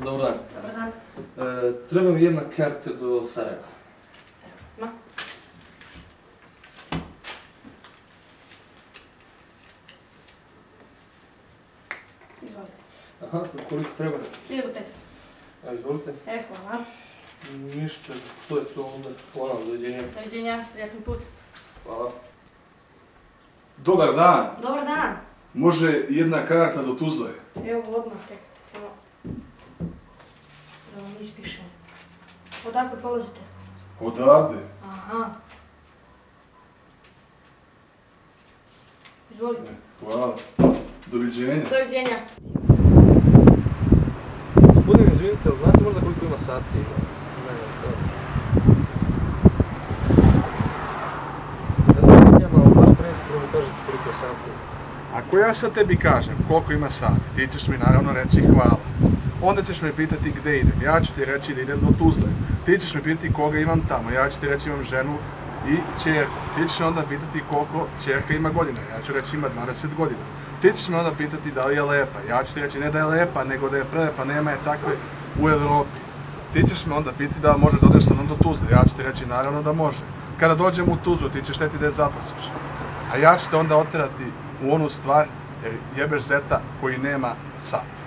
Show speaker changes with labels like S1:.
S1: Dobar dan.
S2: Dobar dan.
S1: Treba mi jedna karta do Sarajeva.
S2: Ma? Izvolite.
S1: Aha, koliko treba?
S2: 1500.
S1: A, izvolite.
S2: Hvala.
S1: Ništa, to je to onda. Hvala vam, doviđenja.
S2: Doviđenja, prijatan put.
S1: Hvala.
S3: Dobar dan.
S2: Dobar dan.
S3: Može jedna karta do Tuzle?
S2: Evo odmah, čekajte samo. Da vam ispišem. Odakle polazite?
S3: Odavde.
S2: Aha. Izvolite.
S3: Hvala. Doviđenja.
S2: Doviđenja.
S1: Gospodine, izvinite, ali znate možda koliko ima sati? Ja sam izvinjam, ali zašto niste prvo mi kažete koliko je sati?
S3: Ako ja sad tebi kažem koliko ima sati, ti ćeš mi naravno reći hvala. Onda ćeš me pitati gdje idem. Ja ću ti reći da idem do Tuzle. Ti ćeš me pitati koga imam tamo. Ja ću ti reći imam ženu i ćerku. Ti ćeš me onda pitati koliko ćerka ima godina. Ja ću reći ima 20 godina. Ti ćeš me onda pitati da li je lepa. Ja ću ti reći ne da je lepa, nego da je prelepa. Nema je takve u Europi. Ti ćeš me onda pitati da možeš da odeš sa mnom do Tuzle. Ja ću ti reći naravno da može. Kada dođem u Tuzlu ti ćeš htjeti da je zaprosiš. A ja ću te onda oterati u onu stvar jer jebeš zeta koji nema sat.